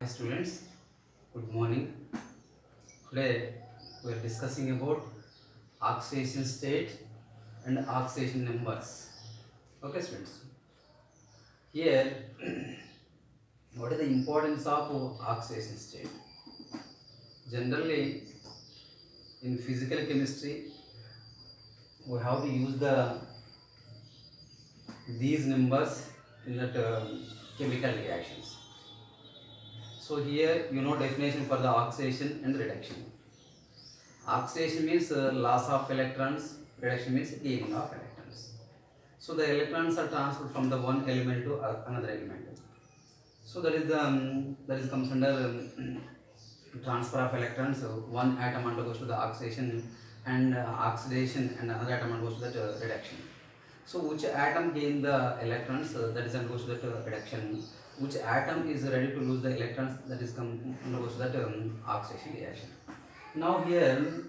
Hi students, good morning. Today we are discussing about oxidation state and oxidation numbers. Okay students, here what is the importance of oxidation state? Generally in physical chemistry we have to use these numbers in that chemical reactions. So here definition for the oxidation and reduction. Oxidation means loss of electrons, reduction means gaining of electrons. So the electrons are transferred from the one element to another element. So that is comes under transfer of electrons. So one atom undergoes to the oxidation and oxidation, and another atom undergoes to that reduction. So which atom gain the electrons, that is undergoes to that reduction. Which atom is ready to lose the electrons, that is undergoes to that oxidation reaction. Now here,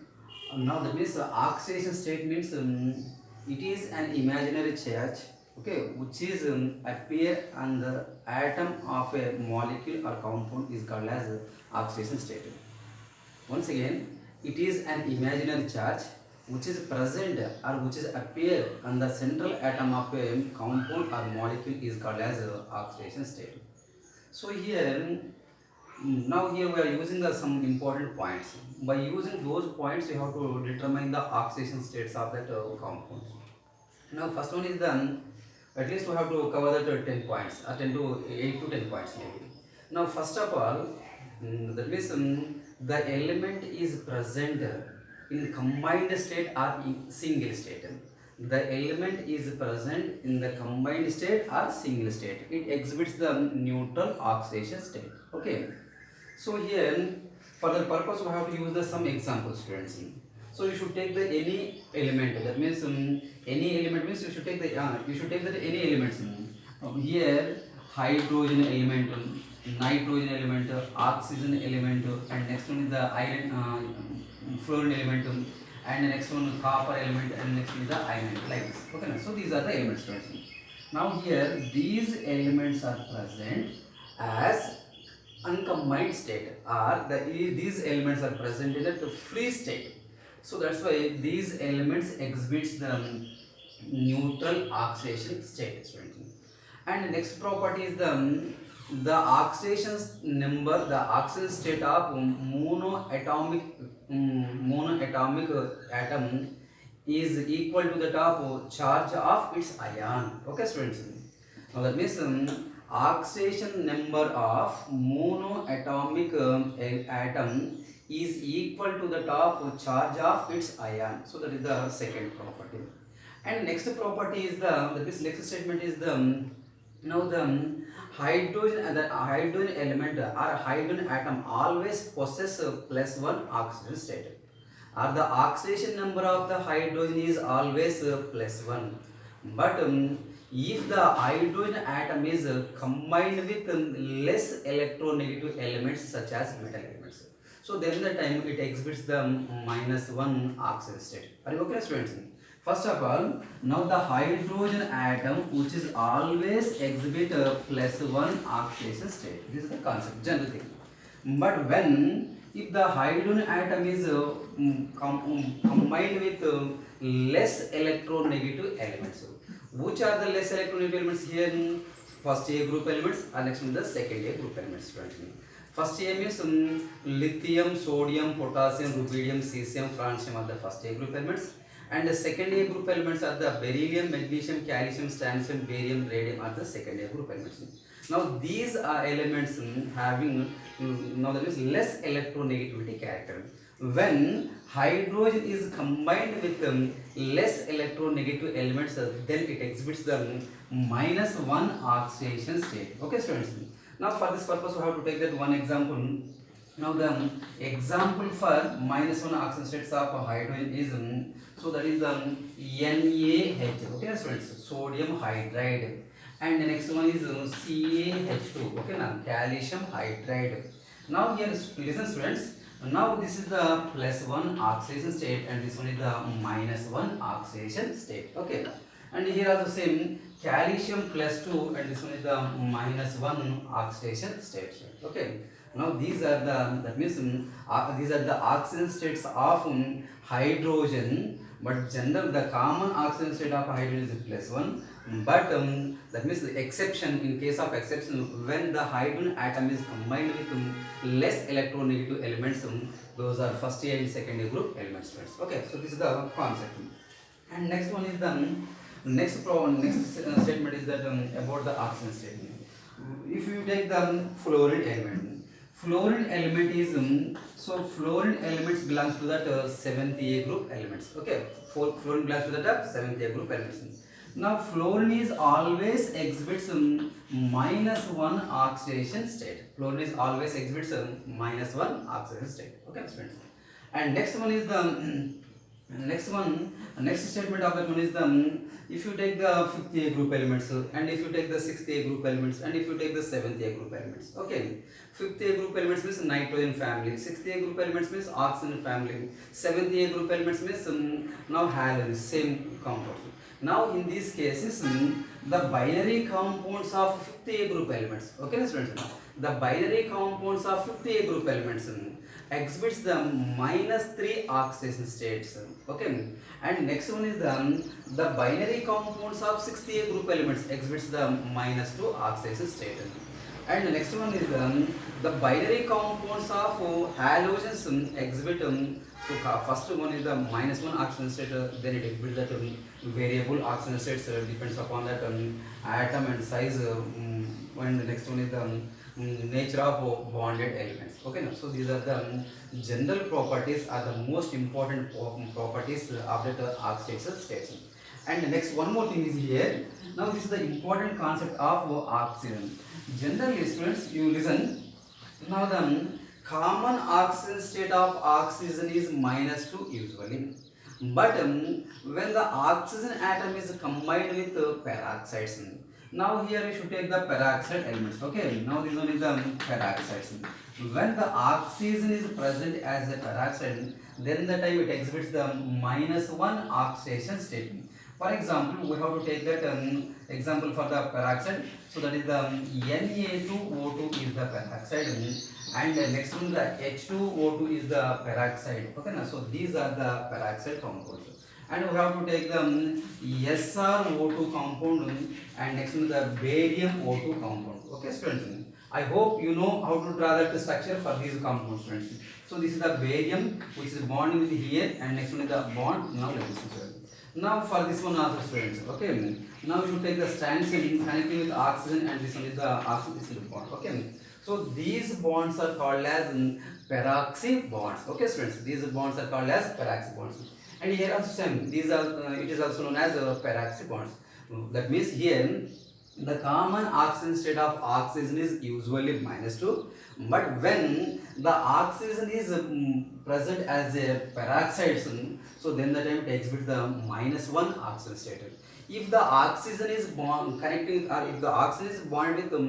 now that means oxidation state means it is an imaginary charge, okay, which is appear on the atom of a molecule or compound is called as oxidation state. Once again, it is an imaginary charge which is present or which is appear on the central atom of a compound or molecule is called as oxidation state. So here, now here we are using some important points. By using those points, you have to determine the oxidation states of that compound. Now first one is the, at least we have to cover that 10 points, 10 to 8 to 10 points maybe. Now first of all, that means the element is present in combined state or in single state. The element is present in the combined state or single state. It exhibits the neutral oxidation state. Okay. So here, for the purpose, we have to use some examples, students. So you should take the any element. That means any element means you should take the that any elements. Here hydrogen element, nitrogen element, oxygen element, and next one is the iron fluorine element, and the next one copper element, and next one is the iron element, like this. Okay, so these are the elements, students. Now here these elements are present as uncombined state, or these elements are present in a free state. So that's why these elements exhibits the neutral oxidation state, students. And the next property is the oxidation number, the oxidation state of monoatomic atom is equal to the top charge of its ion. Okay, students. Now that means oxidation number of monoatomic atom is equal to the top charge of its ion. So that is the second property. And next property is next statement is now the hydrogen element or hydrogen atom always possess plus one oxygen state, or the oxidation number of the hydrogen is always plus one. But if the hydrogen atom is combined with less electronegative elements such as metal elements, so then the time it exhibits the minus one oxidation state. Are you okay, students? First of all, now the hydrogen atom which is always exhibit plus one oxidation state. This is the concept, general thing. But when if the hydrogen atom is combined with less electronegative elements, which are the less electronegative elements here? First A group elements, and next one the second A group elements. First A means lithium, sodium, potassium, rubidium, cesium, francium are the first A group elements. And the second A group elements are the beryllium, magnesium, calcium, strontium, barium, radium are the second A group elements. Now these are elements having now that means less electronegativity character. When hydrogen is combined with less electronegative elements, then it exhibits the minus one oxidation state. Okay, students. Now for this purpose, we have to take that one example. Now the example for minus one oxidation states of hydrogen is so that is the NaH. Okay, students, sodium hydride, and the next one is CaH2. Okay, now calcium hydride. Now here listen, students. Now this is the plus one oxidation state, and this one is the minus one oxidation state. Okay, and here also same calcium plus 2, and this one is the minus one oxidation state. Okay. Now these are the, that means these are the oxygen states of hydrogen, but general the common oxygen state of hydrogen is plus one. But that means the exception, in case of exception, when the hydrogen atom is combined with less electronegative elements, those are first year and second year group elements, friends. Okay, so this is the concept. And next one is the next statement is that about the oxygen statement. If you take the fluorine element, fluorine element is so fluorine elements belongs to that 7th A group elements. Okay, fluorine belongs to that 7th A group elements. Now fluorine is always exhibits -1 oxidation state. Fluorine is always exhibits -1 oxidation state. Okay, friends. And next one is the next statement of that one is the if you take the 5th A group elements and if you take the 6th A group elements and if you take the 7th A group elements. Okay, 5th A group elements means nitrogen family, 6th A group elements means oxygen family, 7th A group elements means now halogen, same compounds. Now in these cases the binary compounds of 5th A group elements, okay students, the binary compounds of 5th A group elements exhibits the -3 oxidation states. Okay, and next one is the binary compounds of 6th A group elements exhibits the -2 oxidation state. And the next one is the binary compounds of halogens exhibit so first one is the -1 oxidation state, then it exhibits that variable oxidation states depends upon that atom and size, and the next one is the nature of bonded elements. Okay, so these are the general properties, are the most important properties of the oxidation states. And the next one more thing is here. Now this is the important concept of oxygen. Generally students, you listen. Now the common oxygen state of oxygen is -2 usually, but when the oxygen atom is combined with peroxides, now here we should take the peroxide elements. Okay, now this one is the peroxides. When the oxygen is present as a peroxide, then the time it exhibits the -1 oxidation state. For example, we have to take that example for the peroxide. So that is the Na2O2 is the peroxide, and next one the H2O2 is the peroxide. Okay, now so these are the peroxide compounds. And we have to take the SrO2 compound, and next one the barium O2 compound. Okay, students, I hope you know how to draw that structure for these compounds, friends. So this is the barium which is bonding with here, and next one is the bond. Now let us see. Now for this one also, students. Okay, now you should take the strands connecting with oxygen, and this one is the oxygen, this is the bond. Okay, so these bonds are called as peroxy bonds. Okay, students, these bonds are called as peroxy bonds. And here also same, these are it is also known as peroxy bonds. That means here the common oxygen state of oxygen is usually -2, but when the oxygen is present as a peroxide, so then the time it exhibits the -1 oxygen state. If the oxygen is connecting, or if the oxygen is bonded with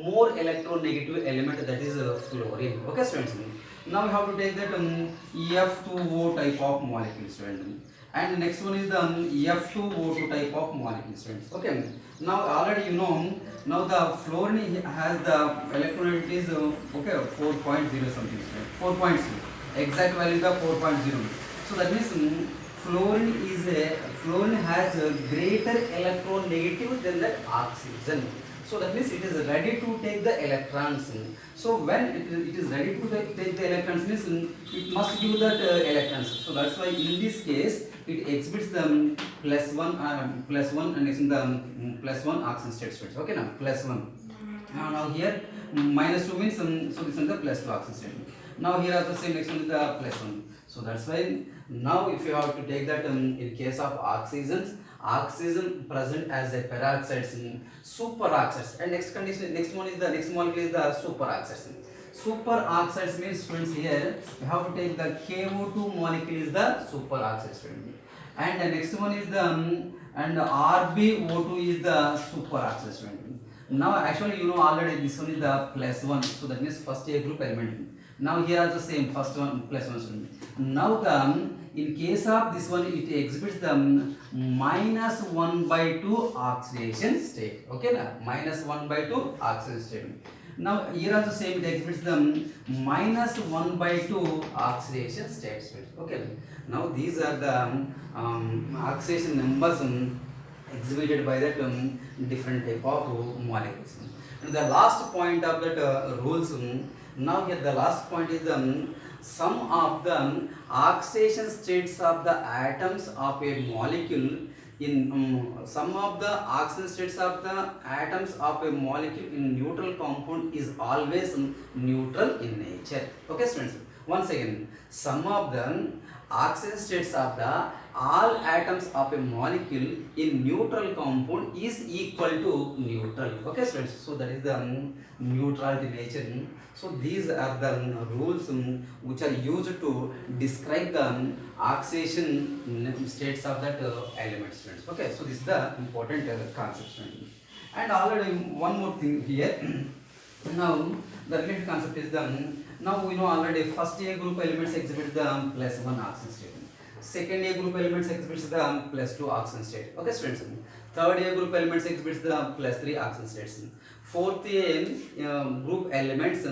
more electronegative element, that is fluorine. Okay, students. Now we have to take that F2O type of molecule, students. And next one is the F2O2 type of molecule, students. Okay. Now already you know. Now the fluorine has the electronegativity is okay 4.0 something, 4.0. Exact value is the 4.0. So that means fluorine has a greater electronegative than that oxygen. So that means it is ready to take the electrons. So when it is ready to take the electrons, means it must give that electrons. So that's why in this case it exhibits the +1 and next in the +1 oxygen state. Okay, now +1. Now here -2 means so this is the +2 oxygen state. Now here also same, next one is the +1. So that's why now if you have to take that in case of oxygen present as a peroxides, superoxides, and next condition, next one is the next molecule is the superoxides. Superoxides means, friends, here you have to take the KO2 molecule is the superoxide, and the next one is the and RbO2 is the superoxide. Now actually you know already this one is the +1, so that means first A group element. Now here are the same, first one +1. Now the in case of this one it exhibits the -1/2 oxidation state. Okay, na -1/2 oxidation state. Now here also same, it exhibits the minus 1 by 2 oxidation states. Okay. Now these are the oxidation numbers exhibited by that different type of molecules. And the last point of that rules, now here the last point is the sum of the oxidation states of the atoms of a molecule in some of the oxidation states of the atoms of a molecule in neutral compound is always neutral in nature. Okay students, once again, sum of the oxidation states of the all atoms of a molecule in neutral compound is equal to neutral. Okay students, so that is the neutrality nature. So these are the rules which are used to describe the oxidation states of that element, students. Okay, so this is the important concept, students. And already one more thing here. Now the related concept is the, now we know already first A group elements exhibit the plus 1 oxidation state. Second A group elements exhibits the plus 2 oxidation state. Okay students. Third A group elements exhibits the plus 3 oxidation states. Fourth A group elements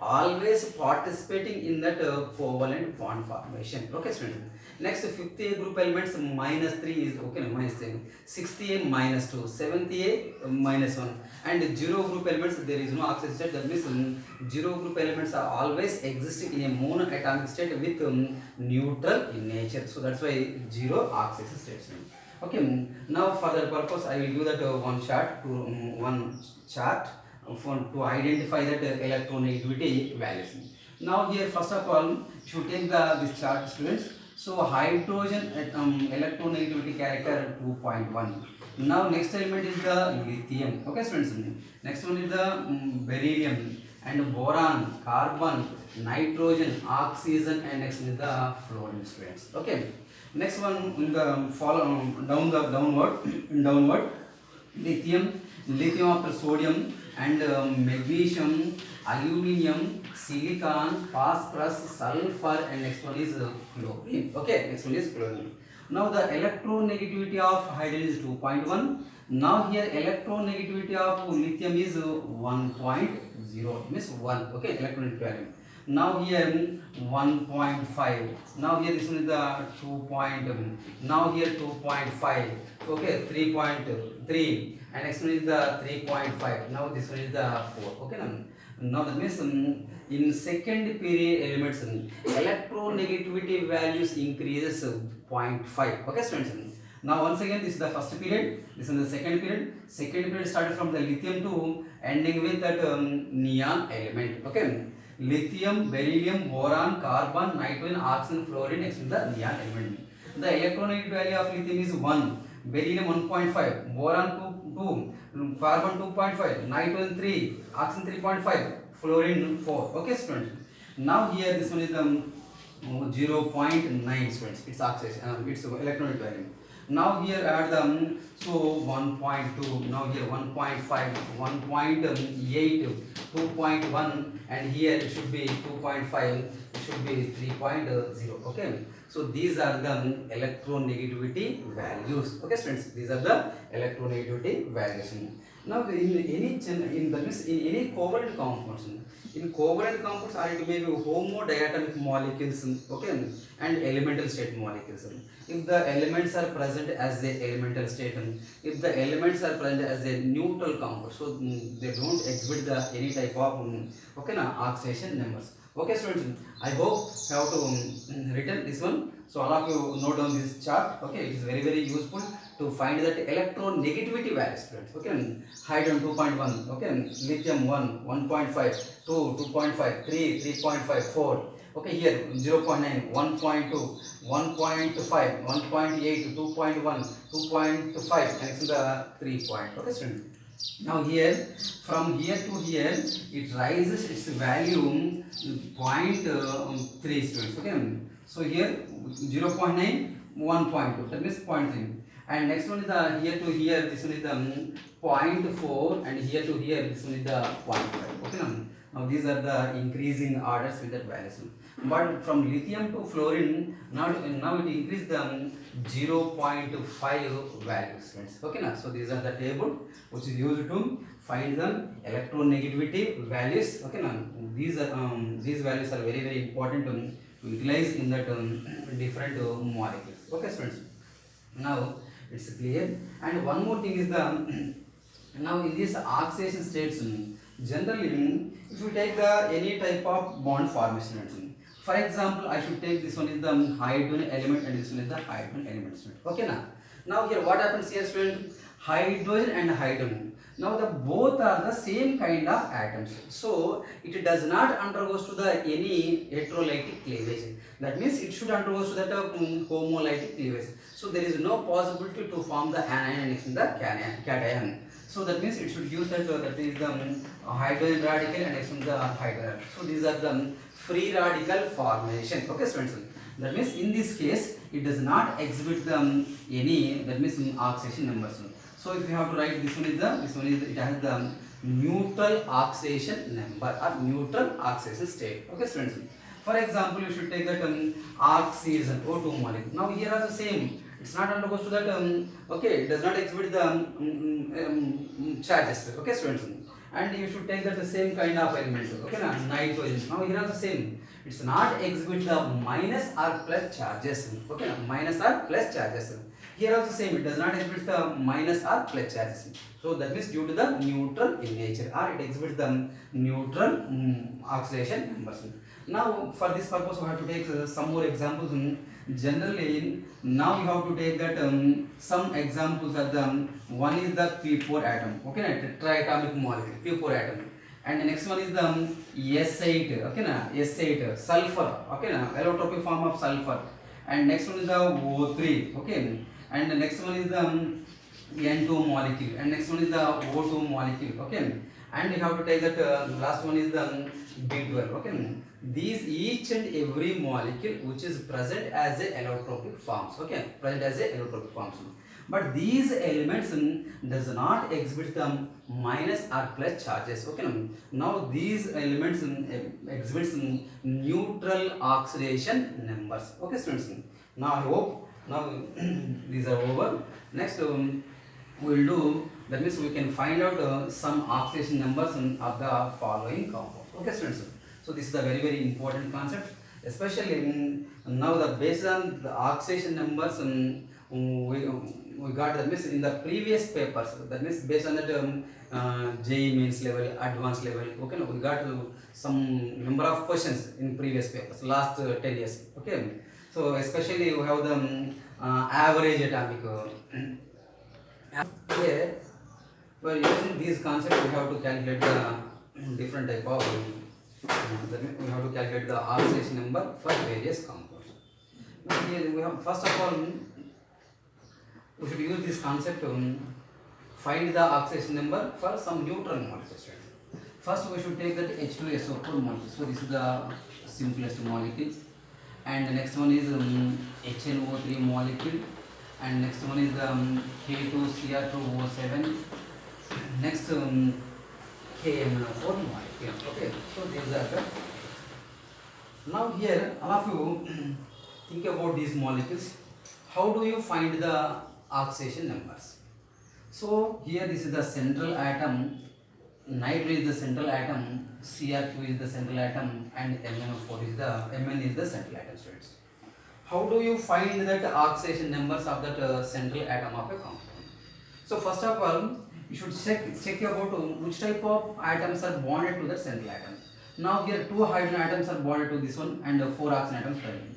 always participating in that covalent bond formation. Okay students. Next, fifth A group elements minus 3 is okay, minus 3. Sixth A minus 2. Seventh A minus 1. And zero group elements, there is no oxidation state. That means zero group elements are always existing in a monoatomic state with neutral in nature. So that's why zero oxidation states. Okay, now for that purpose, I will give that one chart to identify that electronegativity values. Now here, first of all, if you take this chart, students. So hydrogen electronegativity character 2.1. Now next element is the lithium. Okay students. Next one is the beryllium and boron, carbon, nitrogen, oxygen, and next is the fluorine, students. Okay. Next one in the follow downward lithium after sodium and magnesium, aluminium, silicon, phosphorus, sulfur, and next one is chlorine. Okay, next one is chlorine. Now the electronegativity of hydrogen is 2.1. Now here electronegativity of lithium is 1.0, means 1. Okay, electronegativity value. Now here 1.5. Now here this one is the 2. Now here 2.5. Okay, 3.3. And next one is the 3.5. Now this one is the 4. Okay, now that means in second period elements electronegativity values increases 0.5. Okay students. Now once again, this is the first period, this is the second period. Second period started from the lithium to ending with that neon element. Okay, lithium, beryllium, boron, carbon, nitrogen, oxygen, fluorine, next is the neon element. The electronegativity value of lithium is 1, beryllium 1.5, boron 2, carbon 2.5, nitrogen 3, oxygen 3.5, fluorine 4. Okay students. Now here this one is the 0.9 students. It's oxidation, it's electronegativity value. Now here add the so 1.2. Now here 1.5, 1.8, 2.1, and here it should be 2.5. It should be 3.0. Okay. So these are the electronegativity values. Okay, students. These are the electronegativity values. Now in any covalent compounds, or it may be homodiatomic molecules, okay, and elemental state molecules. If the elements are present as the elemental state, if the elements are present as a neutral compound, so they don't exhibit any type of okay oxidation numbers. Okay students, I hope you have to written this one. So all of you note down this chart. Okay, it is very useful to find that electronegativity values, students. Okay, hydrogen 2.1. Okay, lithium 1, 1.5, 2, 2.5, 3, 3.5, 4. Okay, here 0.9, 1.2, 1.5, 1.8, 2.1, 2.5, and it's the 3 point. Okay, students. Now here, from here to here, it rises its value 0.3, students. Okay, so here 0.9, 1.2, that means 0.3. And next one is the here to here, this one is the 0.4, and here to here, this one is the 0.5. Okay, now these are the increasing orders with that values. But from lithium to fluorine, now it increased the 0.5 values, friends. Okay, now so these are the table which is used to find the electronegativity values. Okay, now these values are very very important to utilize in that different molecules. Okay, students. Now it's clear. And one more thing is the now in these oxidation states, generally if you take the any type of bond formation, for example I should take this one is the hydrogen element and this one is the hydrogen element, student. Okay, now here what happens here, student? Hydrogen and hydrogen, now the both are the same kind of atoms, so it does not undergoes to the any electrolytic cleavage. That means it should undergoes to that homolytic cleavage. So there is no possibility to form the anion next to the cation. So that means it should use that that is the hydrogen radical and next to the hydrogen. So these are the free radical formation. Okay, students. That means in this case it does not exhibit the any, that means oxidation numbers. So if you have to write this one is it has the neutral oxidation number or neutral oxidation state. Okay, students. For example, you should take that oxygen O2 molecule. Now here are the same. It's not undergoes to that okay, it does not exhibit the charges. Okay, students. And you should take that the same kind of element. Okay, now nitrogen. Now here are the same. It's not exhibit the minus or plus charges. Okay, now minus or plus charges. Here also same, it does not exhibit the minus or plus charges. So that means due to the neutral in nature, or it exhibits the neutral oxidation numbers. Now for this purpose we have to take some more examples. Generally now you have to take that some examples of the one is the P4 atom. Okay, triatomic molecule P4 atom. And the next one is the S8. Okay, S8 sulfur. Okay, allotropic form of sulfur. And next one is the O3. Okay, and the next one is the N2 molecule, and next one is the O2 molecule. Okay, and you have to take that last one is the B12. Okay, these each and every molecule which is present as a allotropic forms. Okay, present as a allotropic forms, but these elements does not exhibit the minus or plus charges. Okay, now these elements exhibits neutral oxidation numbers. Okay, students. Now I hope now these are over. Next we will do, that means we can find out some oxidation numbers of the following compounds. Okay, students. So this is a very very important concept, especially now the based on the oxidation numbers we got, that means in the previous papers, that means based on that JEE mains level, advanced level. Okay, we got some number of questions in previous papers last 10 years. Okay, so especially we have the average atomic here. Well, using these concepts we have to calculate the different type of we have to calculate the oxidation number for various compounds. Now here we have, first of all we should use this concept to find the oxidation number for some neutral molecules. First we should take that H2SO4 molecule. So this is the simplest molecule, and the next one is HNO3 molecule, and next one is K2Cr2O7, next KMnO4 molecule. Okay, so these are the, now here all of you think about these molecules. How do you find the oxidation numbers? So here this is the central atom, nitrogen is the central atom, Cr2 is the central atom, and MnO4 is the Mn is the central atom, students. How do you find that oxidation numbers of that central atom of a compound? So first of all you should check about which type of atoms are bonded to the central atom. Now here 2 hydrogen atoms are bonded to this one and 4 oxygen atoms present.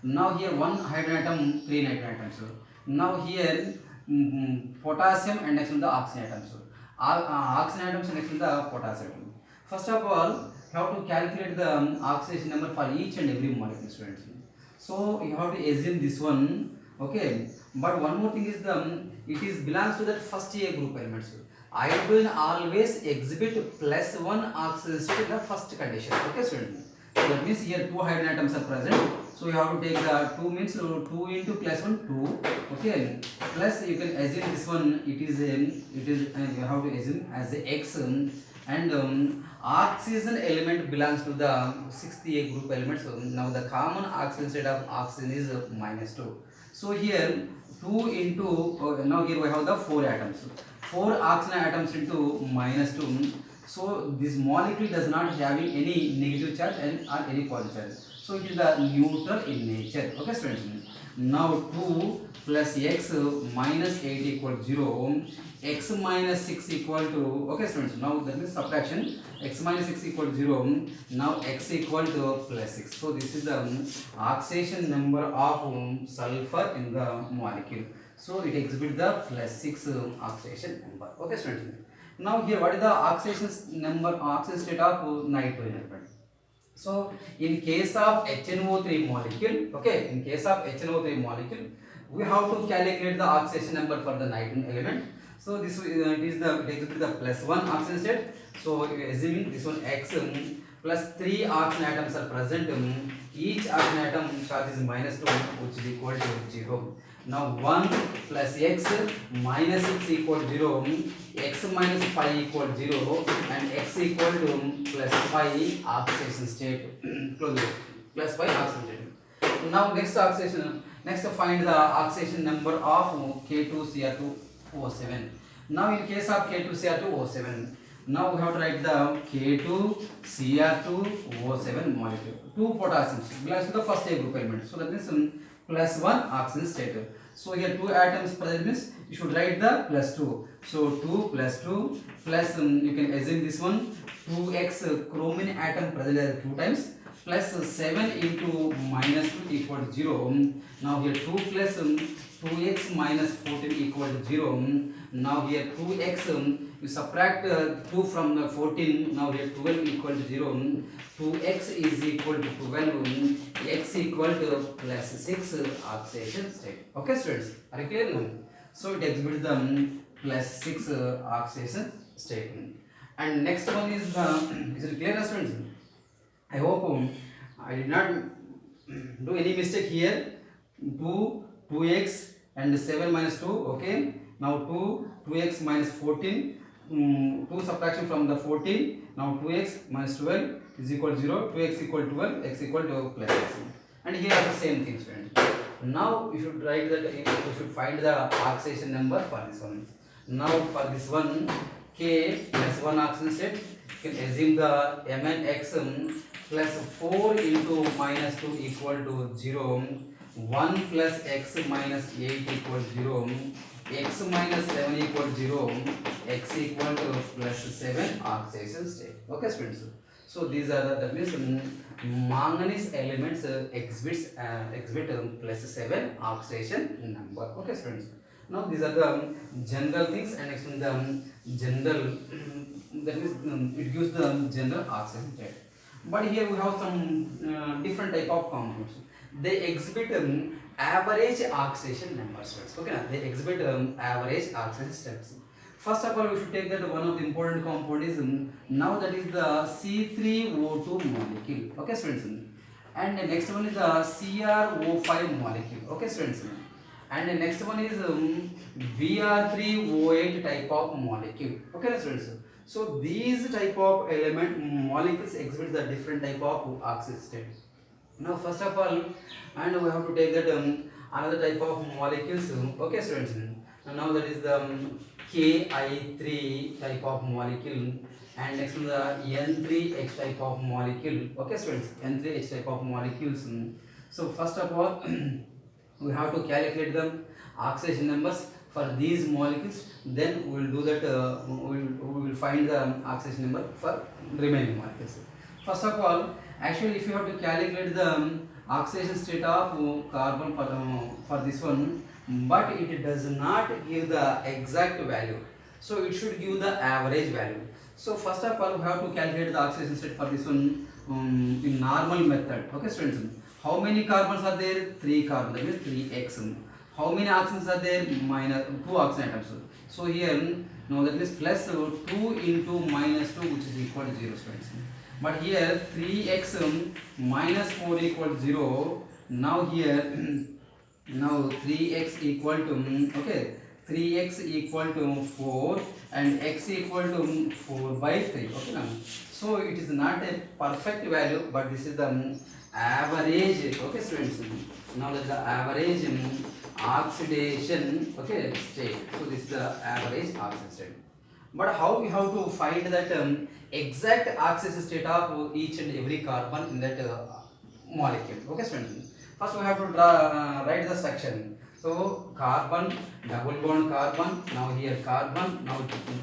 Now here 1 hydrogen atom, 3 nitrogen atoms. Now here potassium and next to the oxygen atoms. Oxygen atoms next to the potassium. First of all, you have to calculate the oxidation number for each and every molecule, students. So you have to assume this one. Okay, but one more thing is it is belongs to that first A group elements. Iodine always exhibit +1 oxidation state in the first condition. Okay, students. So that means here 2 hydrogen atoms are present. So you have to take the 2 means 2 into +1 2. Okay, plus you can assume this one it is you have to assume as a X, and oxygen element belongs to the 6th A group element. So now the common oxygen state of oxygen is -2. So here 2 into now here we have the 4 atoms. 4 oxygen atoms into -2. So this molecule does not having any negative charge and or any positive charge. So it is the neutral in nature. Okay, students. Now 2 plus x minus 8 equal 0. X minus 6 equal to, okay students, now that is subtraction. X minus 6 equal to 0. Now x equal to plus 6. So this is the oxidation number of sulfur in the molecule. So it exhibits the plus 6 oxidation number. Okay students. Now here what is the oxidation number, oxidation state of nitrogen element? So in case of HNO3 molecule, okay, in case of HNO3 molecule, we have to calculate the oxidation number for the nitrogen element. So this it exhibits the plus 1 oxygen state. So assuming this one X plus 3 oxygen atoms are present, each oxygen atom charge is -2, which is equal to 0. Now 1 plus x minus 6 equal to 0, x minus 5 equal to 0, and x equal to plus 5 oxidation state. Close it. Plus 5 oxidation state. Now next oxidation, next find the oxidation number of K2Cr2O7. Now in case of K2Cr2O7, now we have to write the K2Cr2O7 molecule. 2 potassium belongs to the first A group element. So that means plus 1 oxygen state. So here 2 atoms present means you should write the plus 2. So 2 plus 2 plus you can assume this one 2x chromium atom present as 2 times plus 7 into -2 equal to 0. Now here 2 plus 2x minus 14 equal to 0. Now here 2x you subtract 2 from the 14. Now here 12 equal to 0. 2x is equal to 12. X equal to plus 6 oxidation state. Okay students, are you clear now? So it exhibits the plus 6 oxidation state. And next one is the, is it clear students? I hope I did not do any mistake here. 2x and 7 minus 2. Okay, now 2x minus 14. 2 subtraction from the 14. Now 2x minus 12 is equal to 0. 2x equal to 12. X equal to plus 6. And here are the same things, friends. Now you should write that, you should find the oxidation number for this one. Now for this one, K plus 1 oxidation state, you can assume the MnX plus 4 into minus 2 equal to 0. 1 plus x minus 8 equal to 0. X minus 7 equal to 0. X equal to plus 7 oxidation state. Okay students. So these are the, that means manganese elements exhibit plus 7 oxidation number. Okay students. Now these are the general things, and next one the general that is it gives the general oxidation state. But here we have some different type of compounds. They exhibit average oxidation numbers. Okay, they exhibit average oxidation states. First of all, we should take that one of the important compound is now that is the C3O2 molecule. Okay, students. And the next one is the CrO5 molecule. Okay, students. And the next one is Br3O8 type of molecule. Okay, students. So these type of element molecules exhibit the different type of oxidation states. Now first of all, and we have to take that another type of molecules. Okay students, now that is the Ki3 type of molecule, and next one the N3H type of molecule. Okay students, N3H type of molecules. So first of all we have to calculate the oxidation numbers for these molecules, then we will do that, we will find the oxidation number for remaining molecules. First of all, actually if you have to calculate the oxidation state of carbon for this one, but it does not give the exact value, so it should give the average value. So first of all we have to calculate the oxidation state for this one in normal method. Okay students, how many carbons are there? 3 carbons, that means 3x. How many oxygens are there? Minus 2 oxygen atoms. So here now that means plus 2 into minus 2, which is equal to 0 students. But here 3x minus 4 equal to 0. Now here now 3x equal to okay 3x equal to 4 and x equal to 4 by 3. Okay now, So it is not a perfect value, but this is the average. Okay, students. Now that the average oxidation, okay, state. So this is the average oxidation state. But how we have to find that exact oxidation state of each and every carbon in that molecule? Okay, students. First we have to write the section. So carbon, double bond carbon. Now here carbon. Now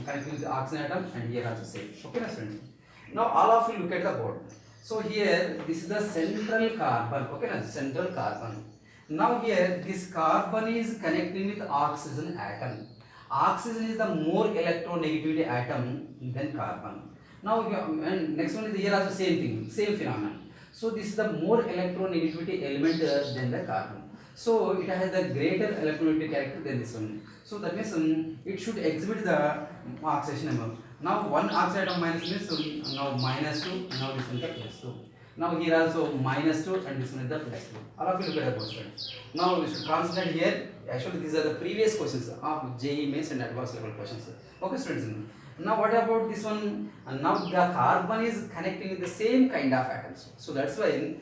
connect with the oxygen atom, and here also same. Okay, students. Now all of you look at the board. So here this is the central carbon. Okay, central carbon. Now here this carbon is connecting with oxygen atom. Oxygen is the more electronegativity atom than carbon. Now and next one is here also same thing, same phenomenon. So this is the more electronegativity element than the carbon. So it has the greater electronegativity character than this one. So that means it should exhibit the oxidation number. Now one oxide atom minus means now minus 2, now this one is the plus 2. Now here also minus 2 and this one is the plus 2. All of you look at the both sides. Now we should concentrate here. Actually these are the previous questions of JEE mains and advanced level questions. Okay, students. Now what about this one? And now the carbon is connecting with the same kind of atoms. So that's why it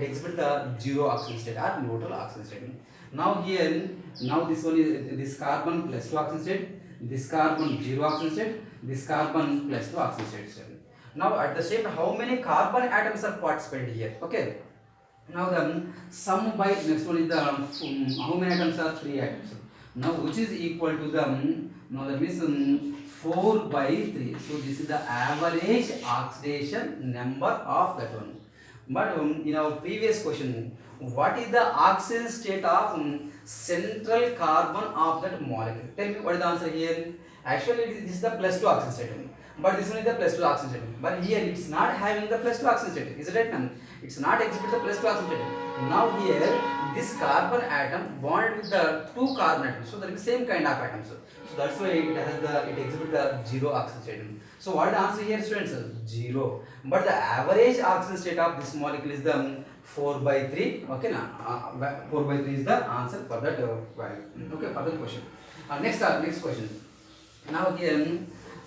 exhibits the zero oxidation state or neutral oxidation state. Now here, now this one is this carbon plus 2 oxidation state, this carbon zero oxidation state, this carbon plus 2 oxidation state. Now at the same time, how many carbon atoms are participated here? Okay. Now the sum by next one is the how many atoms are 3 atoms. Now which is equal to the now that means 4 by 3. So this is the average oxidation number of that one. But in our previous question, what is the oxidation state of central carbon of that molecule? Tell me what is the answer here. Actually this is the plus 2 oxidation state. But this one is the plus 2 oxidation state. But here it's not having the plus 2 oxidation state. Is it right now? It's not exhibit the plus 2 oxidation state. Now here this carbon atom bonded with the 2 carbon atoms. So that is the same kind of atoms. So that's why it exhibits the zero oxidation state. So what is the answer here, students? 0. But the average oxidation state of this molecule is the 4 by 3. Okay, now 4 by 3 is the answer for that value. Okay, for the question. Next question. Now here,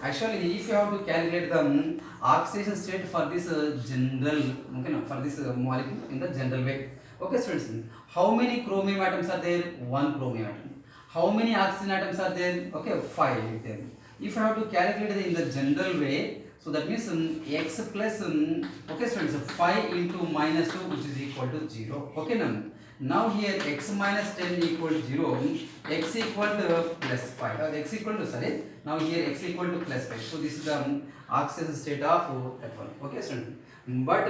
actually, if you have to calculate the oxidation state for this general, okay, no, for this molecule in the general way. Okay, students, how many chromium atoms are there? 1 chromium atom. How many oxygen atoms are there? Okay, 5 there. If you have to calculate it in the general way, so that means x plus okay, students, 5 into minus 2, which is equal to 0. Okay, now here x minus 10 equal to 0, x equal to plus 5. X equal to, sorry, now here x equal to plus 5. So this is the oxidation state of that one. Okay, students. But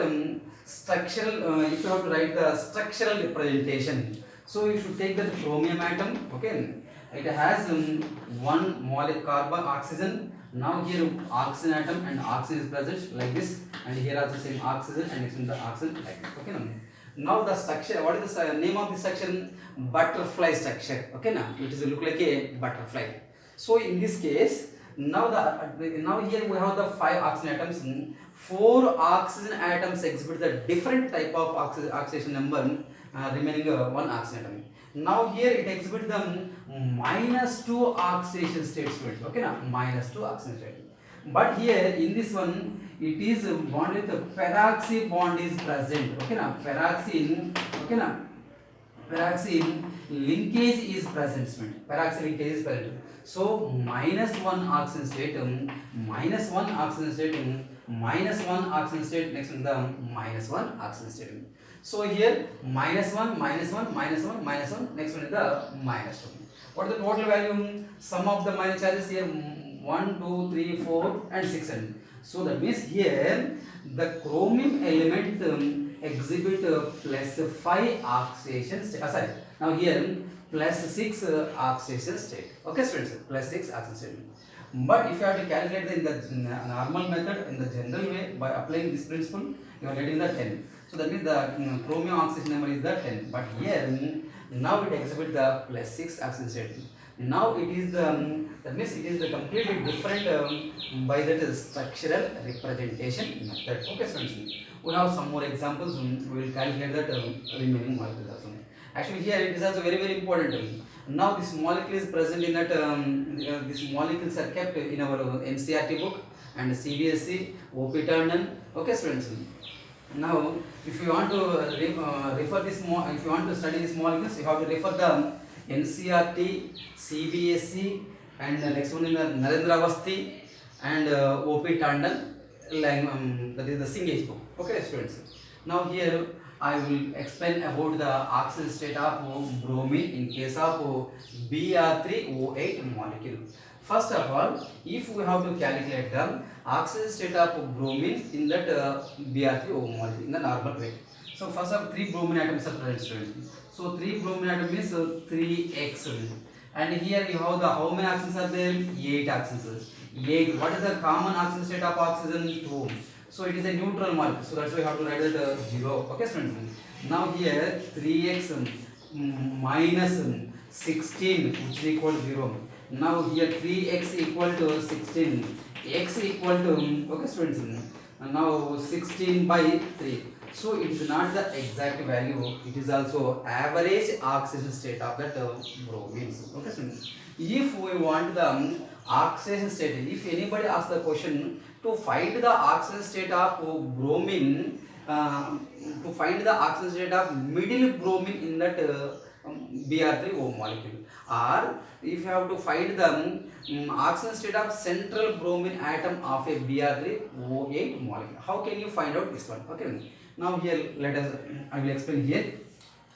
structural, if you have to write the structural representation, so you should take the chromium atom. Okay, it has one molecule carbon oxygen. Now here oxygen atom and oxygen is present like this, and here also same oxygen and next one the oxygen like this. Okay, now the structure. What is the name of the structure? Butterfly structure. Okay, now it is look like a butterfly. So in this case, now here we have the 5 oxygen atoms. 4 oxygen atoms exhibit the different type of oxidation number, remaining 1 oxygen atom. Now here it exhibits the minus 2 oxidation states. Okay, now minus 2 oxidation state. But here in this one, it is bonded with the peroxy bond is present. Okay, now peroxine. Okay, now peroxine linkage is present. Peroxy linkage is present. So minus 1 oxygen state, minus 1 oxygen state, minus 1 oxygen state, next one the minus 1 oxygen state. So here minus 1, minus 1, minus 1, minus 1, next one is the minus 2. What is the total value? Sum of the minus charges here 1, 2, 3, 4 and 6. So that means here the chromium element exhibit plus 5 oxidation state. Sorry, now here plus 6 oxidation state. Okay, students, plus 6 oxidation state. But if you have to calculate in the normal method, in the general way, by applying this principle, you are getting the 10. So that means the chromium oxidation number is the 10. But here, now it exhibits the plus 6 oxidation state. Now it is the, that means it is the completely different by that structural representation method. Okay, students, we have some more examples. We will calculate that remaining molecules also. Actually, here it is also very, very important. Now this molecule is present in that these molecules are kept in our NCERT book. and CBSE, OP Tandon. Okay, students. Now, if you want to refer this, if you want to study this molecules, you have to refer the NCRT, CBSE, and the next one is the Narendra Avasthi and OP Tandon, that is the Singh's book. Okay, students. Now here I will explain about the oxygen state of bromine in case of Br3O8 molecule. First of all, if we have to calculate the oxygen state of bromine in that Br3O molecule in the normal way. So first of 3 bromine atoms are present, students. So 3 bromine atoms means 3x. And here you have the how many oxygens are there? 8 oxygens. 8. What is the common oxygen state of oxygen? 2. So it is a neutral molecule. So that's why you have to write it 0. Okay, students. Now here 3x minus 16, which is equal to 0. Now here 3x equal to 16. X equal to, okay, students. Now 16 by 3. So it is not the exact value. It is also average oxidation state of that bromine. Okay, students. If we want the oxidation state, if anybody asks the question to find the oxidation state of bromine, to find the oxidation state of middle bromine in that Br3O molecule, or if you have to find the oxidation state of central bromine atom of a Br3O8 molecule, how can you find out this one? Okay. Now here I will explain here.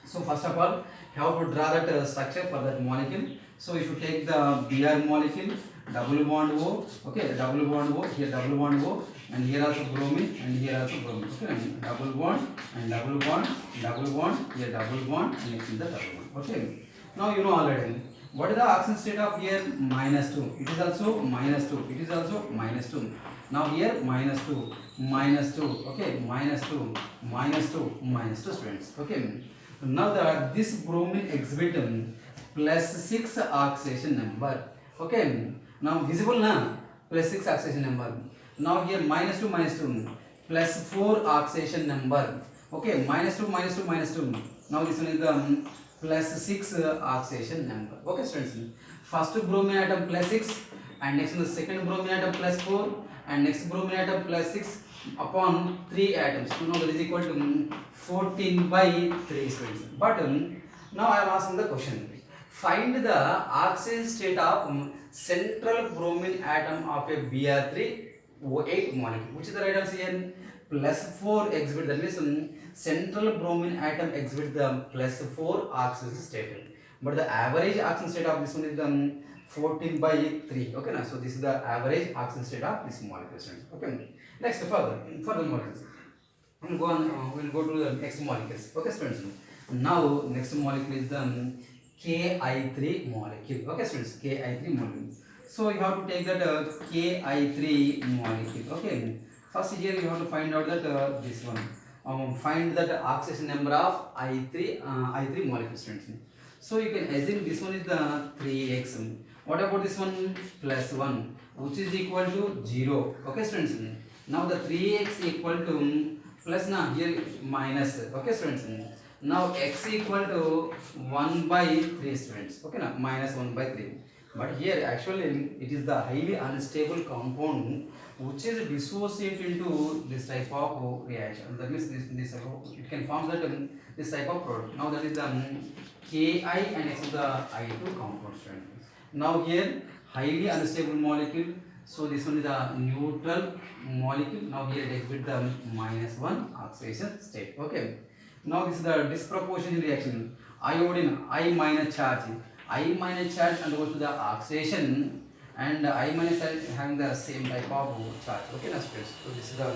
So first of all, you have to draw that structure for that molecule. So if you take the Br molecule, double bond O, okay, double bond O, here double bond O, and here also bromine, and here also bromine, okay, double bond, and double bond, double bond, here double bond, and next is the double bond, okay. Now you know already, what is the oxidation state of here? -2, it is also -2, it is also -2. Now here -2, -2, okay, -2, -2, -2, students, okay. Now this bromine exhibit +6 oxidation number, okay. Now visible na, +6 oxidation number. Now here -2, -2, +4 oxidation number, okay, -2, -2, -2. Now this one is the +6 oxidation number, okay, students. First bromine atom +6, and next the second bromine atom +4, and next bromine atom +6 upon 3 atoms. So now that is equal to 14 by 3, students. But now I am asking the question. Find the oxidation state of central bromine atom of a Br3O8 molecule. Which is the right answer here? +4 exhibit, that means central bromine atom exhibit the +4 oxidation state. But the average oxidation state of this one is the 14 by 3. Okay, now so this is the average oxidation state of this molecule. Okay, next further molecules. We'll go to the next molecules. Okay, students. Now next molecule is the Ki3 molecule. Okay, students, Ki3 molecule. So you have to take that Ki3 molecule. Okay, first here you have to find out that this one. Find that oxidation number of I3 molecule, students. So you can assume this one is the 3x. What about this one? +1, which is equal to 0. Okay, students. Now the 3x equal to plus na, here minus. Okay, students. Now x equal to 1 by 3, students. Okay, now -1 by 3. But here actually it is the highly unstable compound which is dissociated into this type of reaction. That means this it can form that this type of product. Now that is the Ki and next is the I2 compound, students. Now here highly unstable molecule. So this one is the neutral molecule. Now here it exhibit the -1 oxidation state. Okay. Now this is the disproportionate reaction. Iodine I minus charge. I minus charge undergoes to the oxidation, and I minus charge having the same type of charge. Okay, now students. So this is the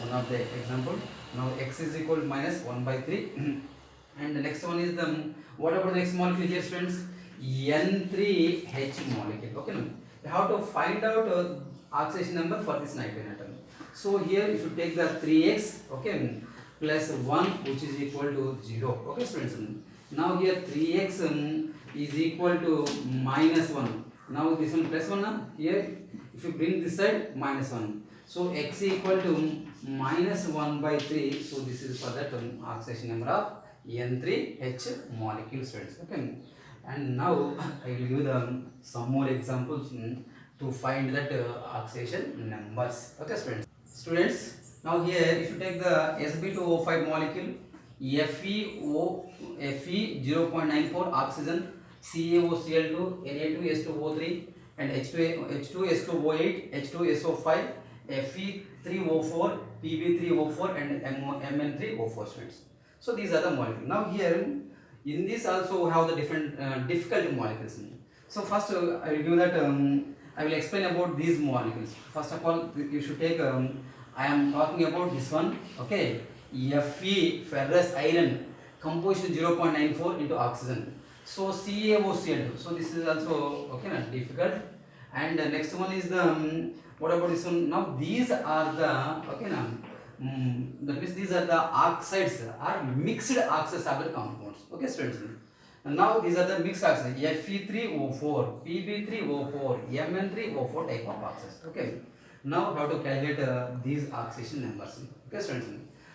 one of the example. Now x is equal to -1 by 3. And the next one is the, what about the next molecule here, students? N3H molecule. Okay, now you have to find out oxidation number for this nitrogen atom. So here you should take the 3x, okay, plus 1, which is equal to 0. Okay, students. Now here 3x is equal to -1. Now this one +1. Here if you bring this side -1. So x equal to -1 by 3. So this is for that oxidation number of N3H molecule, students. Okay. And now I will give them some more examples to find that oxidation numbers. Okay, students, now here if you take the Sb2O5 molecule, Fe 0.94 oxygen, CaOCl2, Na2S2O3 and H2S2O8, H2SO5, Fe3O4, Pb3O4 and Mn3O4, students. So these are the molecules. Now here in this also we have the different difficult molecules. So first I will give that I will explain about these molecules. First of all, you should take I am talking about this one. Okay, Fe, ferrous iron, composition 0.94 into oxygen. So CaOCl2. So this is also okay, difficult. And next one is the what about this one? Now these are the okay now. That means these are the oxides or mixed oxides of the compounds. Okay, students. And now these are the mixed oxides. Fe3O4, Pb3O4, Mn3O4 type of oxides. Okay. Now how to calculate these oxidation numbers. Okay, students.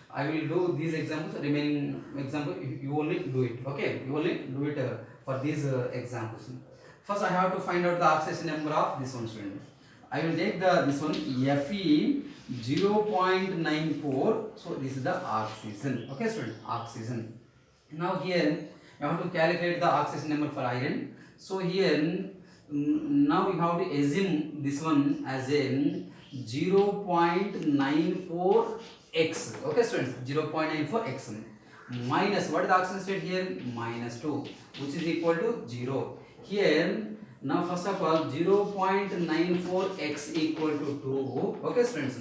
I will do these examples. Remaining example you only do it. Okay, you only do it for these examples. First, I have to find out the oxidation number of this one, student. I will take this one Fe 0.94. So this is the oxygen. Okay, student, oxygen. Now here you have to calculate the oxidation number for iron. So here now we have to assume this one as a 0.94x. Okay, students, 0.94x minus what is the oxidation state here? -2, which is equal to 0. Here now first of all 0.94x equal to 2. Okay, students.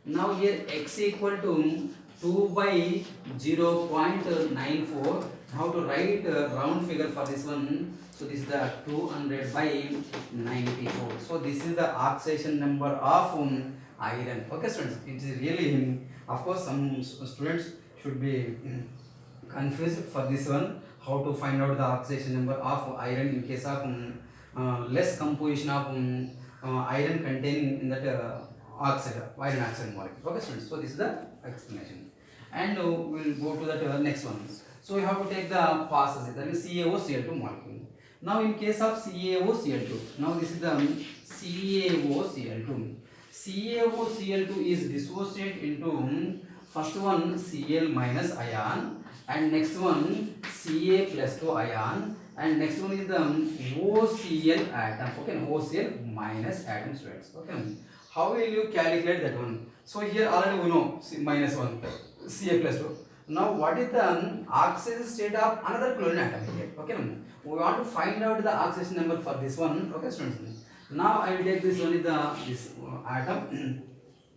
Now here x equal to 2 by 0.94. How to write a round figure for this one? So this is the 200 by 94. So this is the oxidation number of iron. Okay, students, it is really of course some students should be confused for this one. How to find out the oxidation number of iron in case of less composition of iron containing in that oxide, iron oxide molecule. Okay, students. So this is the explanation, and we will go to that next one. So you have to take the fast acid, that is CaOCl2 molecule. Now in case of CaOCl2, now this is the CaOCl2. CaOCl2 is dissociated into first one Cl minus ion and next one Ca plus 2 ion and next one is the OCl atom. Okay, OCl minus atom, students. Okay, how will you calculate that one? So here already we know minus 1 Ca plus 2. Now what is the oxidation state of another chlorine atom here? Okay, we want to find out the oxidation number for this one. Okay, students. Now I will take this one is this atom.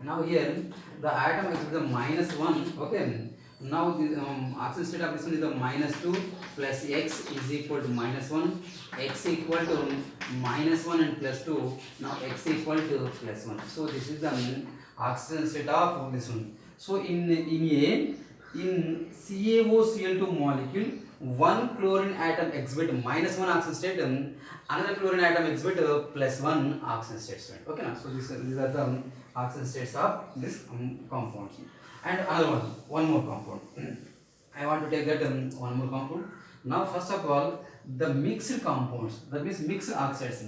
Now here the atom is the -1. Okay. Now the oxidation state of this one is the -2 plus x is equal to -1. X equal to -1 and plus 2. Now x equal to plus 1. So this is the oxidation state of this one. So in CaOCl2 molecule, one chlorine atom exhibit -1 oxidation state, another chlorine atom exhibit +1 oxidation state. Okay, now so these are the oxidation states of this compounds. And another one more compound. I want to take that one more compound. Now first of all, the mixed compounds, that means mixed oxides.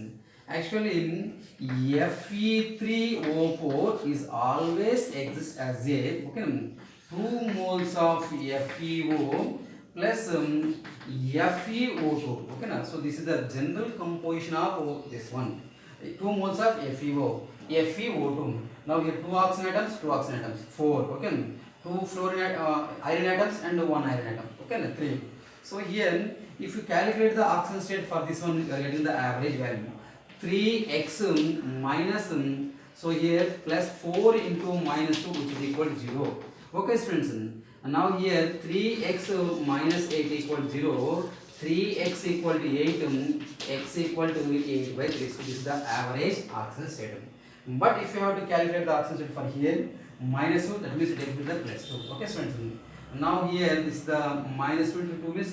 Actually Fe3O4 is always exists as a 2 moles of FeO plus FeO2. Okay, now so this is the general composition of this one. 2 moles of FeO2. Now here 2 oxygen atoms, 4. Okay, 2 fluorine iron atoms and 1 iron atom. Okay, 3. So here if you calculate the oxidation state for this one, you are getting the average value 3x minus so here plus 4 into -2, which is equal to 0. Okay, students. And now here 3x minus 8 equal to 0. 3x equal to 8, x equal to 8 by 3. So this is the average oxidation state. But if you have to calculate the oxidation state for here -2, that means it will be the +2. Okay, students. Now here this is the -22 means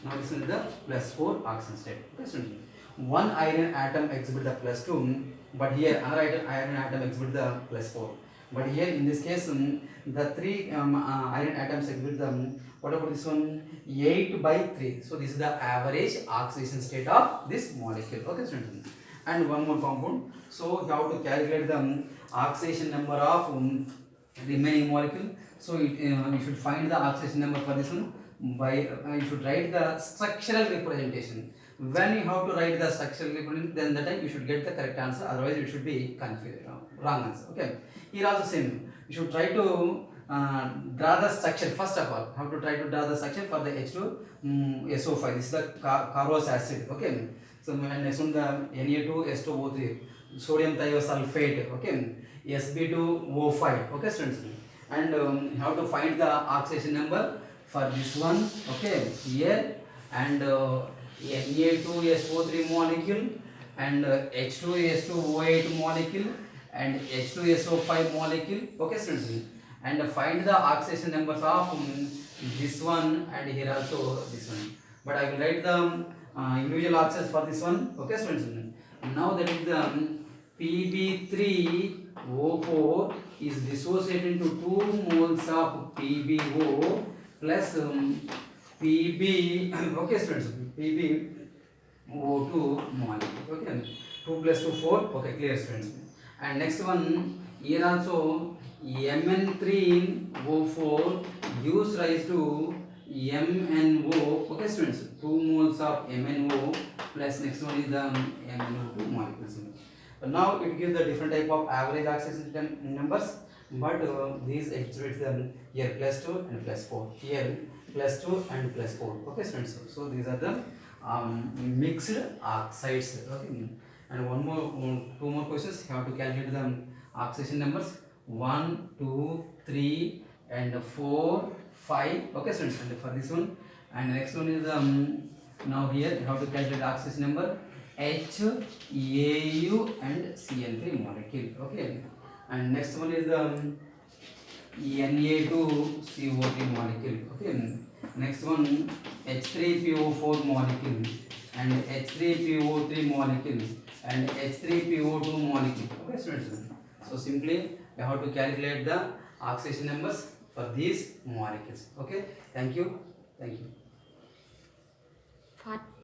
now this is the +4 oxidation state. Okay, students. One iron atom exhibit the +2, but here another iron atom exhibit the +4. But here in this case, the 3 iron atoms exhibit the what about this one? 8 by 3. So this is the average oxidation state of this molecule. Okay, students. and one more compound. So you have to calculate the oxidation number of remaining molecule. So you should find the oxidation number for this one by you should write the structural representation. When you have to write the structural representation, then the time you should get the correct answer. Otherwise, you should be confused, wrong answer. Okay. Here also same. You should try to draw the structure first of all. How to try to draw the structure for the H2SO5. This is the carous acid. Okay. So next one the Na2H2O3, sodium thiosulfate. Okay. Sb2O5. Okay, students. And how to find the oxidation number for this one. Okay. Here and Na2SO3 molecule and H2S2O8 molecule and H2SO5 molecule. Okay, students, and find the oxidation numbers of this one and here also this one. But I will write the individual oxides for this one. Okay, students. Now that is the Pb3O4 is dissociated into 2 moles of PbO plus Pb. Okay, students. PbO2 molecule. Okay, 2 plus 2 4. Okay, clear, students. And next one here also Mn3O4 gives rise to MnO. Okay, students, 2 moles of MnO plus next one is the MnO2 molecules. But now it gives the different type of average oxidation numbers, but these exhibits them here plus 2 and plus 4, here plus 2 and plus 4. Okay, students, so these are the mixed oxides. Okay. And two more questions. You have to calculate the oxidation numbers 1, 2, 3, and 4, 5. Okay, students. And for this one, and next one is now here you have to calculate oxidation number H, AU, and CN3 molecule. Okay, and next one is the Na2CO3 molecule. Okay, next one H3PO4 molecule and H3PO3 molecule and H3PO2 molecule. Okay, students. So simply you have to calculate the oxidation numbers for these molecules. Okay, thank you.